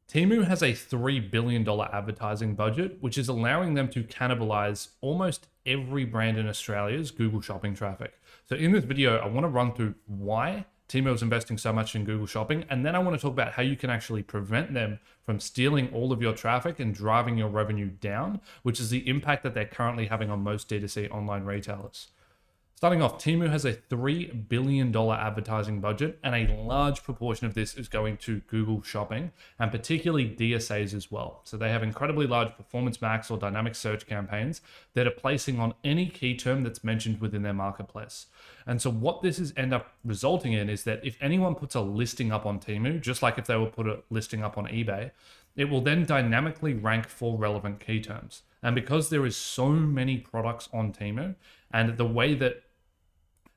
Temu has a $3 billion advertising budget, which is allowing them to cannibalize almost every brand in Australia's Google Shopping traffic. So in this video, I want to run through why Temu is investing so much in Google Shopping, and then I want to talk about how you can actually prevent them from stealing all of your traffic and driving your revenue down, which is the impact that they're currently having on most D2C online retailers. Starting off, Temu has a $3 billion advertising budget, and a large proportion of this is going to Google Shopping, and particularly DSAs as well. So they have incredibly large performance max or dynamic search campaigns that are placing on any key term that's mentioned within their marketplace. And so what this is end up resulting in is that if anyone puts a listing up on Temu, just like if they would put a listing up on eBay, it will then dynamically rank for relevant key terms. And because there is so many products on Temu, and the way that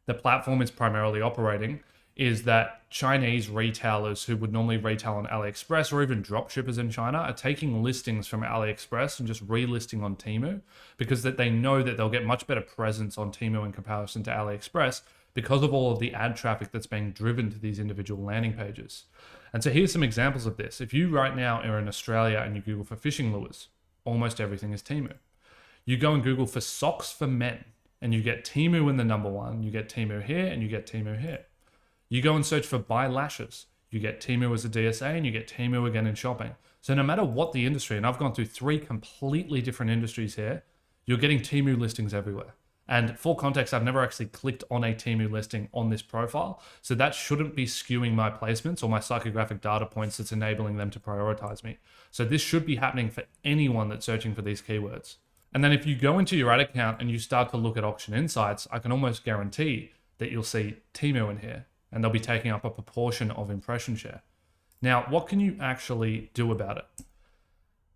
the platform is primarily operating is that Chinese retailers who would normally retail on AliExpress or even dropshippers in China are taking listings from AliExpress and just relisting on Temu because that they know that they'll get much better presence on Temu in comparison to AliExpress because of all of the ad traffic that's being driven to these individual landing pages. And so here's some examples of this. If you right now are in Australia and you Google for fishing lures, almost everything is Temu. You go and Google for socks for men, and you get Temu in the number one, you get Temu here, and you get Temu here. You go and search for buy lashes, you get Temu as a DSA, and you get Temu again in shopping. So no matter what the industry, and I've gone through 3 completely different industries here, you're getting Temu listings everywhere. And for context, I've never actually clicked on a Temu listing on this profile, so that shouldn't be skewing my placements or my psychographic data points that's enabling them to prioritize me. So this should be happening for anyone that's searching for these keywords. And then if you go into your ad account and you start to look at auction insights, I can almost guarantee that you'll see Temu in here, and they'll be taking up a proportion of impression share. Now, what can you actually do about it?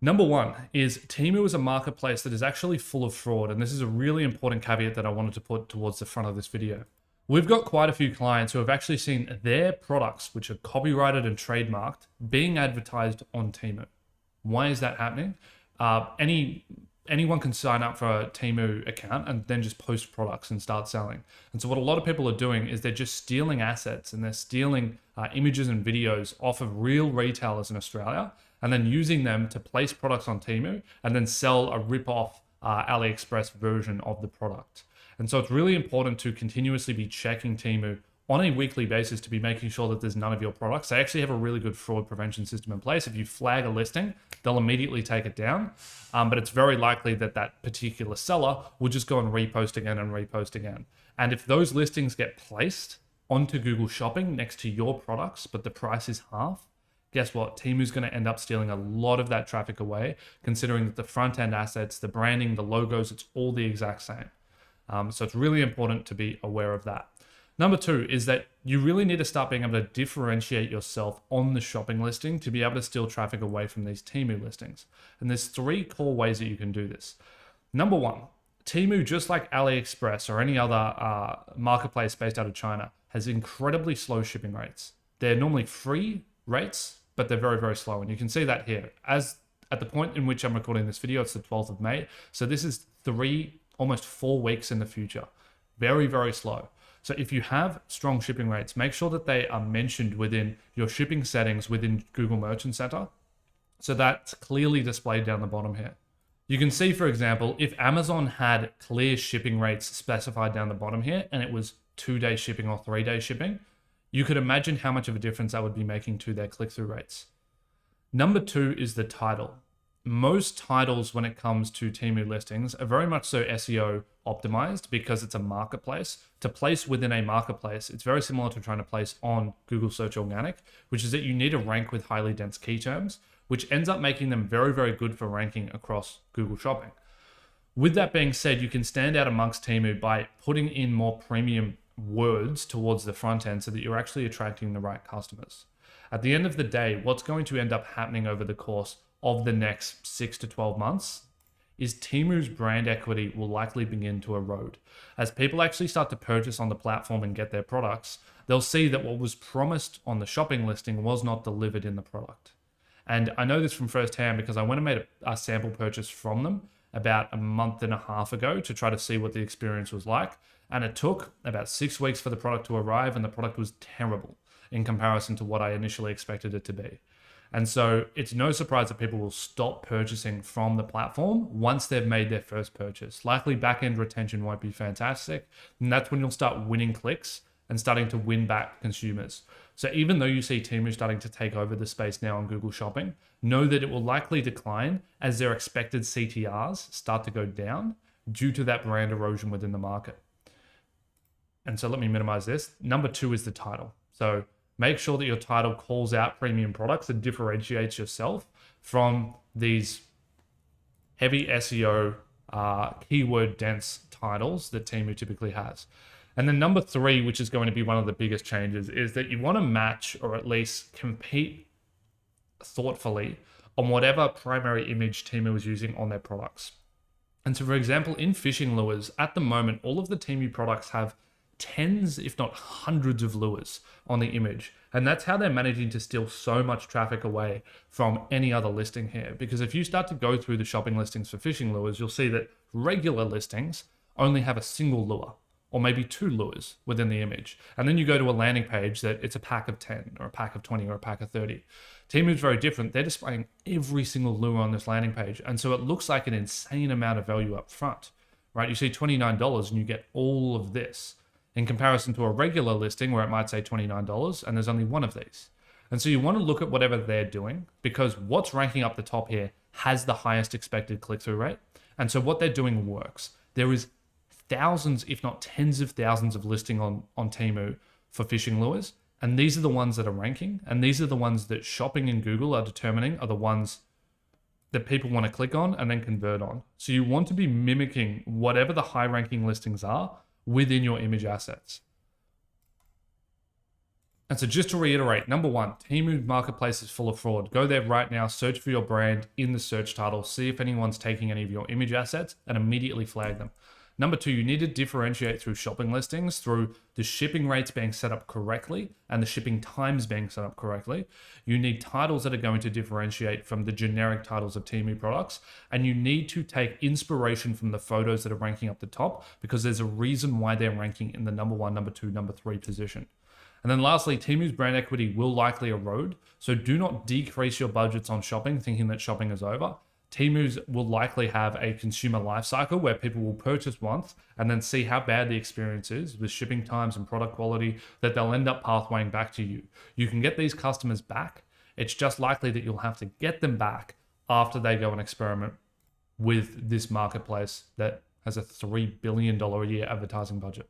Number one is Temu is a marketplace that is actually full of fraud, and this is a really important caveat that I wanted to put towards the front of this video. We've got quite a few clients who have actually seen their products, which are copyrighted and trademarked, being advertised on Temu. Why is that happening? Anyone can sign up for a Temu account and then just post products and start selling. And so what a lot of people are doing is they're just stealing assets and they're stealing images and videos off of real retailers in Australia and then using them to place products on Temu and then sell a rip-off AliExpress version of the product. And so it's really important to continuously be checking Temu on a weekly basis to be making sure that there's none of your products. They actually have a really good fraud prevention system in place. If you flag a listing, they'll immediately take it down. But it's very likely that that particular seller will just go and repost again and repost again. And if those listings get placed onto Google Shopping next to your products, but the price is half, guess what? Temu's going to end up stealing a lot of that traffic away, considering that the front-end assets, the branding, the logos, it's all the exact same. So it's really important to be aware of that. Number 2 is that you really need to start being able to differentiate yourself on the shopping listing to be able to steal traffic away from these Temu listings. And there's 3 core ways that you can do this. Number 1, Temu, just like AliExpress or any other marketplace based out of China, has incredibly slow shipping rates. They're normally free rates, but they're very, very slow. And you can see that here. As at the point in which I'm recording this video, it's the 12th of May. So this is 3, almost 4 weeks in the future. Very, very slow. So if you have strong shipping rates, make sure that they are mentioned within your shipping settings within Google Merchant Center. So that's clearly displayed down the bottom here. You can see, for example, if Amazon had clear shipping rates specified down the bottom here, and it was 2-day shipping or 3-day shipping, you could imagine how much of a difference that would be making to their click-through rates. Number 2 is the title. Most titles when it comes to Temu listings are very much so SEO optimized because it's a marketplace. To place within a marketplace, it's very similar to trying to place on Google Search Organic, which is that you need to rank with highly dense key terms, which ends up making them very, very good for ranking across Google Shopping. With that being said, you can stand out amongst Temu by putting in more premium words towards the front end so that you're actually attracting the right customers. At the end of the day, what's going to end up happening over the course of the next 6 to 12 months is Temu's brand equity will likely begin to erode. As people actually start to purchase on the platform and get their products, they'll see that what was promised on the shopping listing was not delivered in the product. And I know this from firsthand because I went and made a sample purchase from them about a month and a half ago to try to see what the experience was like. And it took about 6 weeks for the product to arrive, and the product was terrible in comparison to what I initially expected it to be. And so it's no surprise that people will stop purchasing from the platform once they've made their first purchase. Likely back-end retention won't be fantastic. And that's when you'll start winning clicks and starting to win back consumers. So even though you see Temu starting to take over the space now on Google Shopping, know that it will likely decline as their expected CTRs start to go down due to that brand erosion within the market. And so let me minimize this. Number 2 is the title. So make sure that your title calls out premium products and differentiates yourself from these heavy SEO, keyword dense titles that Temu typically has. And then number 3, which is going to be one of the biggest changes, is that you want to match or at least compete thoughtfully on whatever primary image Temu is using on their products. And so, for example, in fishing lures, at the moment, all of the Temu products have tens, if not hundreds of lures on the image. And that's how they're managing to steal so much traffic away from any other listing here. Because if you start to go through the shopping listings for fishing lures, you'll see that regular listings only have a single lure or maybe 2 lures within the image. And then you go to a landing page that it's a pack of 10 or a pack of 20 or a pack of 30. Temu is very different. They're displaying every single lure on this landing page. And so it looks like an insane amount of value up front, right? You see $29 and you get all of this in comparison to a regular listing where it might say $29 and there's only one of these. And so you want to look at whatever they're doing because what's ranking up the top here has the highest expected click-through rate. And so what they're doing works. There is thousands, if not tens of thousands of listing on Temu for fishing lures. And these are the ones that are ranking. And these are the ones that shopping in Google are determining are the ones that people want to click on and then convert on. So you want to be mimicking whatever the high ranking listings are within your image assets. And so just to reiterate, number 1, Temu Marketplace is full of fraud. Go there right now, search for your brand in the search title, see if anyone's taking any of your image assets and immediately flag them. Number 2, you need to differentiate through shopping listings, through the shipping rates being set up correctly and the shipping times being set up correctly. You need titles that are going to differentiate from the generic titles of Temu products. And you need to take inspiration from the photos that are ranking up the top because there's a reason why they're ranking in the number 1, number 2, number 3 position. And then lastly, Temu's brand equity will likely erode. So do not decrease your budgets on shopping thinking that shopping is over. Temu's will likely have a consumer life cycle where people will purchase once and then see how bad the experience is with shipping times and product quality that they'll end up pathwaying back to you. You can get these customers back. It's just likely that you'll have to get them back after they go and experiment with this marketplace that has a $3 billion a year advertising budget.